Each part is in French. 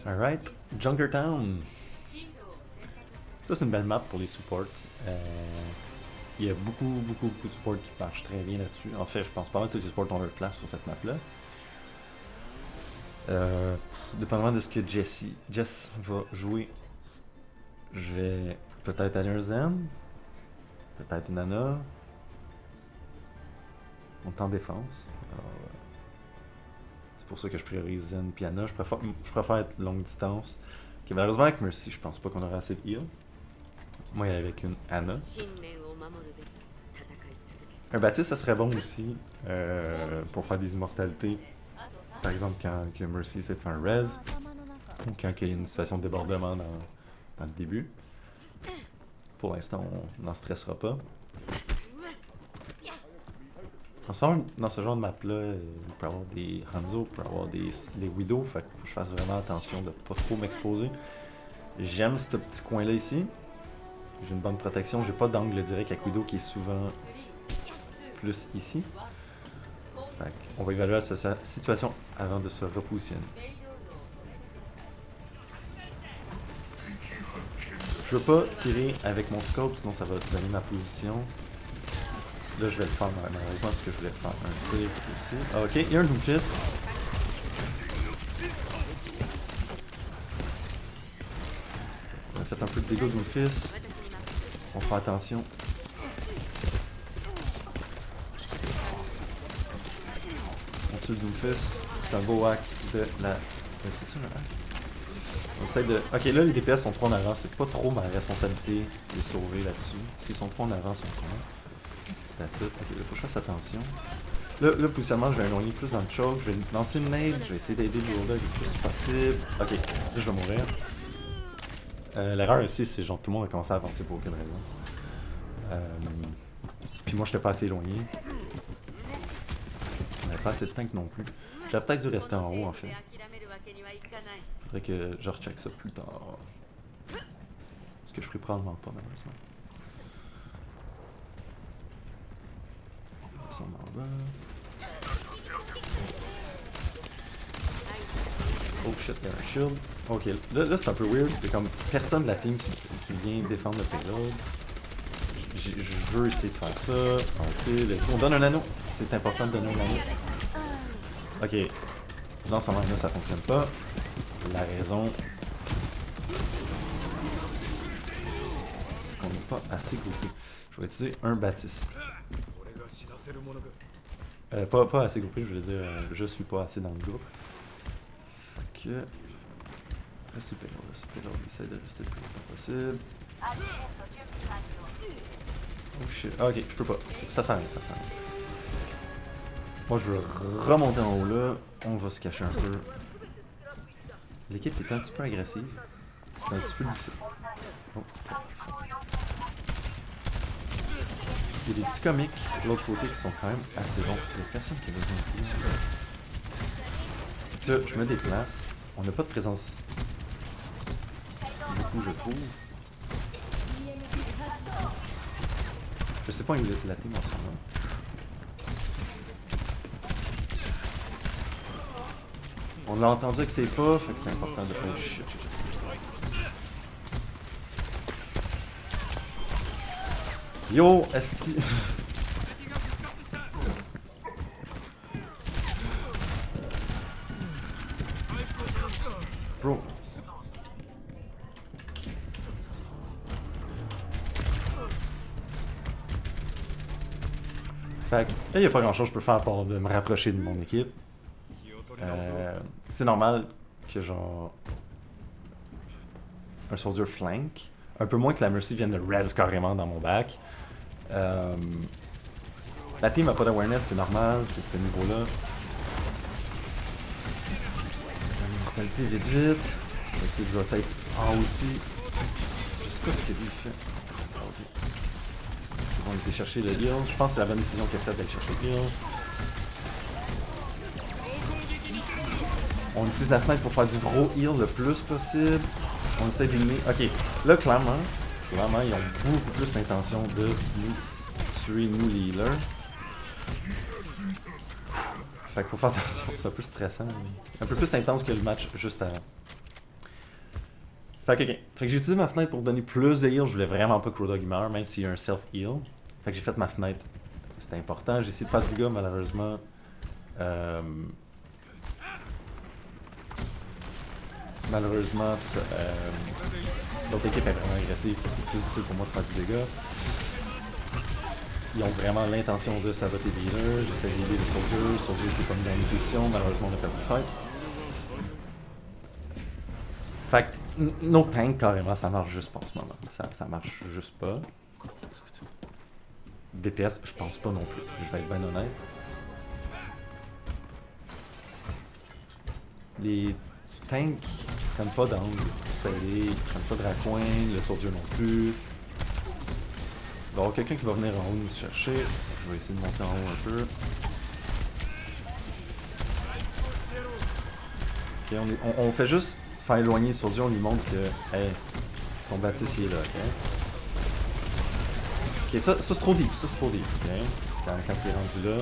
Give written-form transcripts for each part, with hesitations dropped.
Alright, Junkertown. Ça, c'est une belle map pour les supports. Il y a beaucoup de supports qui marchent très bien là-dessus. En fait, je pense pas mal que tous les supports ont leur place sur cette map-là. Dépendamment de ce que Jess va jouer, je vais peut-être aller un Zen, peut-être une Ana. On est en défense. Alors, c'est pour ça que je priorise Zen et Ana. Je préfère être longue distance. Okay, malheureusement, avec Mercy, je pense pas qu'on aura assez de heal. Moi, il y avec une Ana. Un Baptiste, ça serait bon aussi pour faire des immortalités. Par exemple, quand que Mercy essaie de faire un res, ou quand il y a une situation de débordement dans le début. Pour l'instant, on n'en stressera pas. Dans ce genre de map-là, il peut y avoir des Hanzo, il peut y avoir des Widow, fait qu'il faut que je fasse vraiment attention de pas trop m'exposer. J'aime ce petit coin-là ici. J'ai une bonne protection, j'ai pas d'angle direct avec Widow qui est souvent plus ici. Fait on va évaluer la situation avant de se repositionner. Je veux pas tirer avec mon scope, sinon ça va donner ma position. Là, je vais le faire malheureusement parce que je voulais faire un tir ici. Ah, ok, il y a un Doomfist. On a fait un peu de dégâts Doomfist. On fait attention. On tue le Doomfist. C'est un beau hack de la... C'est-tu un hack? On essaie de... Ok, là, les DPS sont trop en avant. C'est pas trop ma responsabilité de les sauver là-dessus. S'ils sont trop en avant, ils sont trop loin. That's it. Ok, là, faut que je fasse attention. Là, le positionnement, je vais éloigner plus dans le choke. Je vais lancer une nade. Je vais essayer d'aider le Yoda le plus possible. Ok, là, je vais mourir. L'erreur ici, c'est genre tout le monde a commencé à avancer pour aucune raison. Puis moi, j'étais pas assez éloigné. On avait pas assez de tank non plus. J'aurais peut-être dû rester en haut, en fait. Faudrait que je recheck ça plus tard. Ce que je ferai probablement pas, malheureusement. En bas. Oh shit, il y a un shield. Ok, là c'est un peu weird. Il y a comme personne de la team qui vient défendre le payload. Je veux essayer de faire ça. Ok, let's go. On donne un anneau. C'est important de donner un anneau. Ok. Dans ce moment-là, ça fonctionne pas. La raison, c'est qu'on n'est pas assez groupé. Je vais utiliser un Baptiste. Pas assez groupé, je voulais dire, je suis pas assez dans le groupe. Fait que... Le super, on essaie de rester le plus longtemps possible. Oh shit, ah, ok, je peux pas, ça sert à rien, ça sert à rien. Moi je veux remonter en haut là, on va se cacher un peu. L'équipe est un petit peu agressive, c'est un petit peu difficile. Oh. Il y a des petits comiques de l'autre côté qui sont quand même assez bons. Il y a personne qui a besoin de tir. Là, je me déplace. On n'a pas de présence beaucoup, je trouve. Je sais pas où est la team en ce moment. On l'a entendu que c'est pas, fait que c'est important de faire shit. Yo, esti. Bro. Fait que, là, y a pas grand chose que je peux faire pour de me rapprocher de mon équipe. C'est normal que genre un soldier flank. Un peu moins que la Mercy vienne de res carrément dans mon back. La team a pas d'awareness, c'est normal, c'est ce niveau-là. Mortalité vite vite. Je vais essayer de rotate en haut aussi. Je sais pas ce que lui fait. Okay. C'est bon, il était chercher le heal. Je pense que c'est la bonne décision qu'il a faite d'aller chercher le heal. On utilise la fenêtre pour faire du gros heal le plus possible. On essaie d'éliminer. Ok, là clairement, ils ont beaucoup plus l'intention de nous tuer, nous les healers. Fait qu'il faut faire attention, c'est un peu stressant. Un peu plus intense que le match juste avant. Fait que j'ai utilisé ma fenêtre pour donner plus de heal. Je voulais vraiment pas que Road Dogg meure, même s'il y a un self-heal. Fait que j'ai fait ma fenêtre. C'était important. J'ai essayé de faire du dégât, malheureusement. Malheureusement, c'est ça. L'autre équipe est vraiment agressive. C'est plus difficile pour moi de faire du dégât. Ils ont vraiment l'intention de saboter les healers. J'essaie d'aider les soldiers. Les soldiers, c'est comme dans une position. Malheureusement, on a perdu le fight. Fait que nos tanks, carrément, ça marche juste pas en ce moment. Ça marche juste pas. DPS, je pense pas non plus. Je vais être bien honnête. Les tanks prennent pas d'angle pour s'aider. Ils prennent pas de raccoin. Le soldier non plus. Il va y avoir quelqu'un qui va venir en haut nous chercher. Je vais essayer de monter en haut un peu. Ok, on fait juste faire éloigner le soldier, on lui montre que, hey, ton bâtisse il est là, ok? Ok, ça c'est trop deep, ça c'est trop deep, ok? Quand il est rendu là.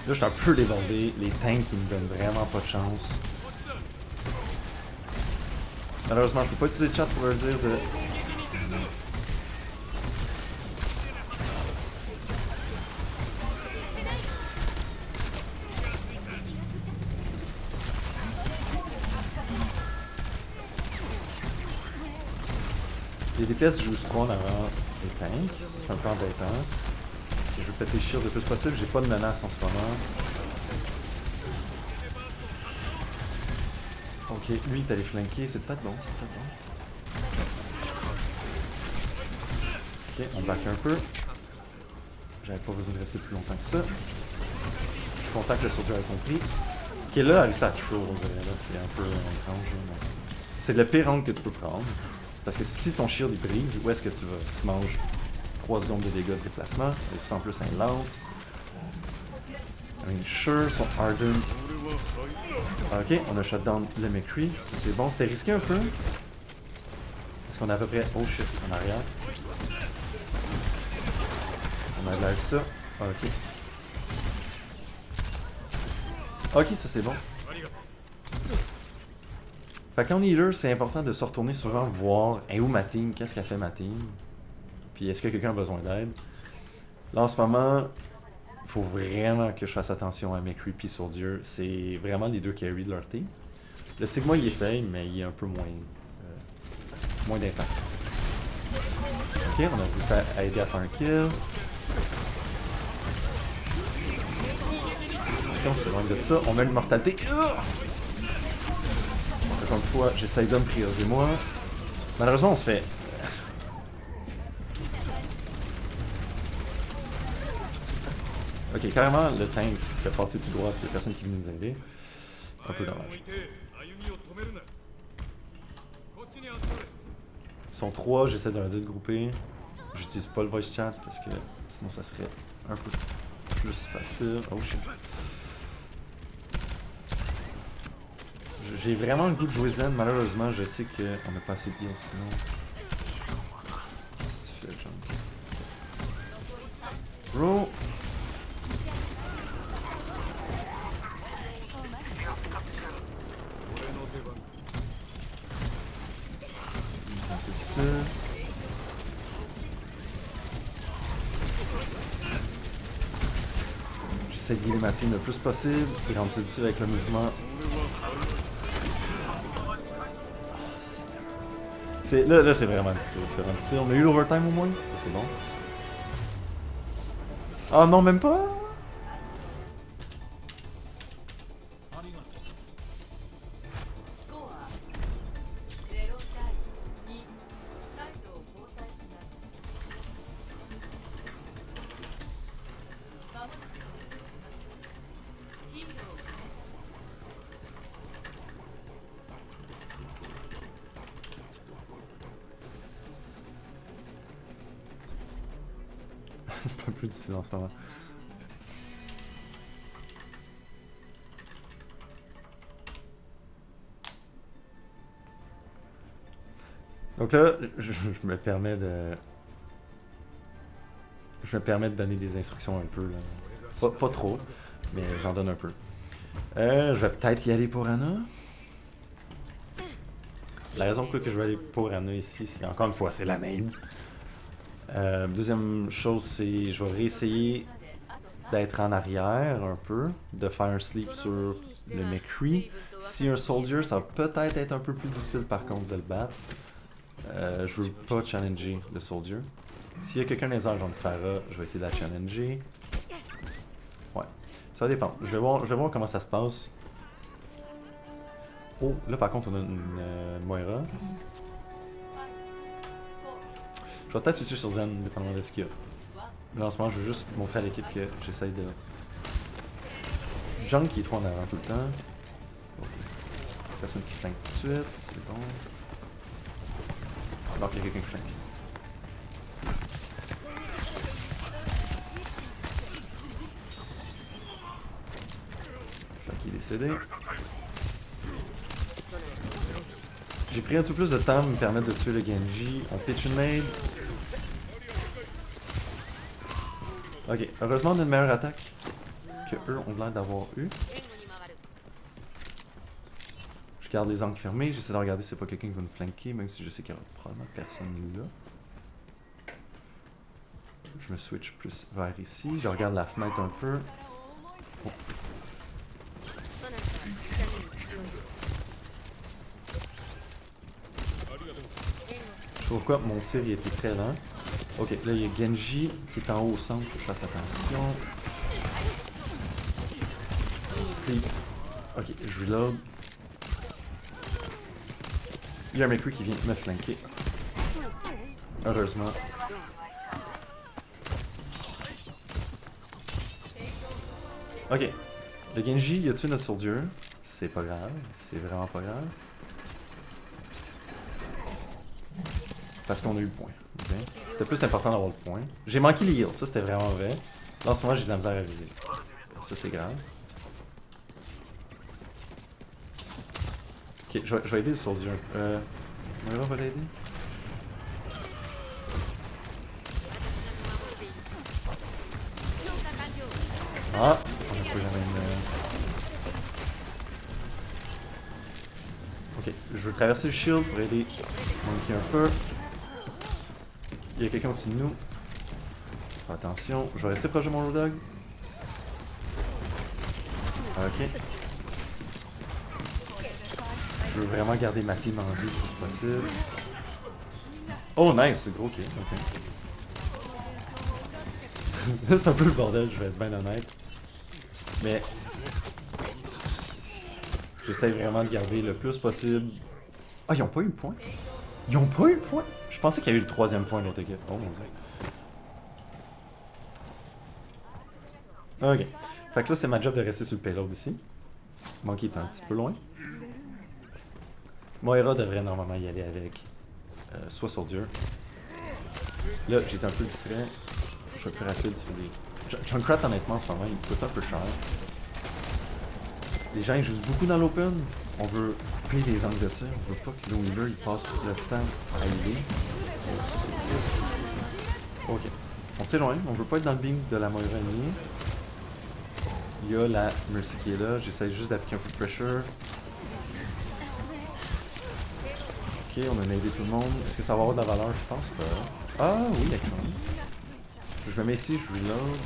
Là, je suis un peu débordé, les tanks ils me donnent vraiment pas de chance. Malheureusement, je peux pas utiliser le chat pour leur dire de... Les DPS jouent spawn avant les tanks, ça c'est un peu embêtant. Je veux péter le shield le plus possible, j'ai pas de menace en ce moment. Ok, lui il est allé flanquer, c'est peut-être bon, c'est peut-être bon. Ok, on back un peu. J'avais pas besoin de rester plus longtemps que ça. Je suis content que le soldier ait compris. Ok, là, avec ça troll, on dirait, là, c'est un peu étrange. Mais... c'est le pire angle que tu peux prendre. Parce que si ton shield il brise, où est-ce que tu vas? Tu manges 3 secondes de dégâts de déplacement, avec ça en plus un lente. I mean, sure, son Harden. Ok, on a shutdown le McCree, ça c'est bon, c'était risqué un peu. Est-ce qu'on a à peu près... oh shit, en arrière. On a l'air ça. Ok. Ok, ça c'est bon. Fait qu'en healer, c'est important de se retourner souvent voir hey, où ma team, qu'est-ce qu'a fait ma team. Puis est-ce que quelqu'un a besoin d'aide. Là en ce moment, il faut vraiment que je fasse attention à McCree et Soldier. C'est vraiment les deux carry de leur team. Le Sigma il essaye, mais il est un peu moins d'impact. Ok, on a réussi à aider à faire un kill. Ok, on s'éloigne de ça. On met l'immortalité. Encore une fois, j'essaye de me prioriser moi. Malheureusement, on se fait... ok, carrément, le tank fait passer tout droit, il y a personne qui vient nous aider. Un peu dommage. Ils sont 3, j'essaie de leur dire de grouper. J'utilise pas le voice chat parce que sinon ça serait un peu plus facile. Oh shit. J'ai vraiment le goût de jouer Zen, malheureusement je sais qu'on n'a pas assez de heal sinon. Qu'est-ce que tu fais, John? Bro! C'est difficile. J'essaie de guider ma team le plus possible et rendre ça difficile avec le mouvement. Là c'est vraiment difficile, On a eu l'overtime au moins, ça c'est bon. Ah non, même pas? C'est un peu difficile en ce moment. Donc là, je me permets de... je me permets de donner des instructions un peu, là. Pas trop, mais j'en donne un peu. Je vais peut-être y aller pour Anna. La raison pour laquelle je vais aller pour Anna ici, c'est encore une fois, c'est la même. Deuxième chose, c'est je vais réessayer d'être en arrière un peu, de faire un sleep sur le McCree. Si un soldier, ça va peut-être être un peu plus difficile par contre de le battre. Je veux pas challenger le soldier. S'il y a quelqu'un dans les airs, genre de Pharah, je vais essayer de la challenger. Ouais, ça dépend. Je vais voir comment ça se passe. Oh, là par contre on a une Moira. Je vais peut-être switcher sur Zen, dépendamment de ce qu'il y a. Là en ce moment, je veux juste montrer à l'équipe que j'essaye de... Junk qui est trop en avant tout le temps. Okay. Personne qui flanque tout de suite, c'est bon. Alors qu'il y a quelqu'un qui flanque. Fait qu'il est décédé. J'ai pris un peu plus de temps pour me permettre de tuer le Genji. On pitch une nade. Ok, heureusement on a une meilleure attaque que eux ont l'air d'avoir eu. Je garde les angles fermés, j'essaie de regarder si c'est pas quelqu'un qui va me flanquer, même si je sais qu'il y aura probablement personne là. Je me switch plus vers ici, je regarde la fenêtre un peu. Oh. Je trouve quoi mon tir il était très lent. Ok, là il y a Genji qui est en haut au centre, faut que je fasse attention. Sleep. Ok, je reload. Il y a un McCree qui vient me flanquer. Heureusement. Ok. Le Genji, il a tué notre soldier. C'est pas grave. C'est vraiment pas grave. Parce qu'on a eu le point. Okay. C'était plus important d'avoir le point. J'ai manqué les heals. Ça, c'était vraiment vrai. Là, en ce moment, j'ai de la misère à viser. Ça, c'est grave. Ok, je vais aider le soldier. Moira va l'aider. Ah, on a pas eu la même... Ok, je veux traverser le shield pour aider Monkey un peu. Il y a quelqu'un au-dessus de nous. Attention, je vais rester proche de mon road dog. Ok. Je veux vraiment garder ma team en vie le plus possible. Oh nice, c'est gros kill, ok. C'est un peu le bordel, je vais être bien honnête. Mais j'essaie vraiment de garder le plus possible. Ah, ils ont pas eu le point? Ils ont pas eu le point? Je pensais qu'il y avait eu le troisième point de l'autre équipe. Oh mon dieu. Ok. Fait que là, c'est ma job de rester sur le payload ici. Monkey est un petit peu loin. Moira devrait normalement y aller avec soit Soldier. Là, j'étais un peu distrait. Je suis plus rapide sur les... Junkrat, honnêtement, en ce moment, il coûte un peu cher. Les gens, ils jouent beaucoup dans l'open. On veut couper les angles de tir. On veut pas que nos healers, ils passent le temps à healer. Donc ça, c'est triste. Ok. On s'éloigne. On veut pas être dans le beam de la Moira ennemie. Il y a la Mercy qui est là. J'essaie juste d'appliquer un peu de pressure. Ok, on a aidé tout le monde. Est-ce que ça va avoir de la valeur? Je pense pas. Ah oui, d'accord. Je me mets ici, je reload.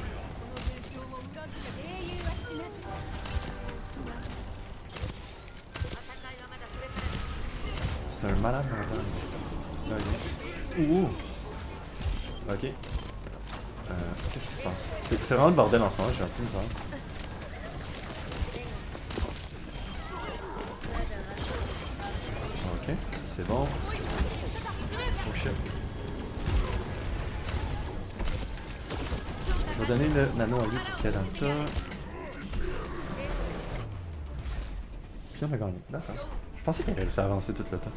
C'est un malade mental. Ouh! Ok. Qu'est-ce qui se passe? C'est vraiment le bordel en ce moment, j'ai un peu bizarre. Ok, c'est bon. Oh shit. Je vais donner le nano à lui pour Kadanta. Puis on a gagné. D'accord. Je pensais qu'il avait réussi à avancer tout le temps.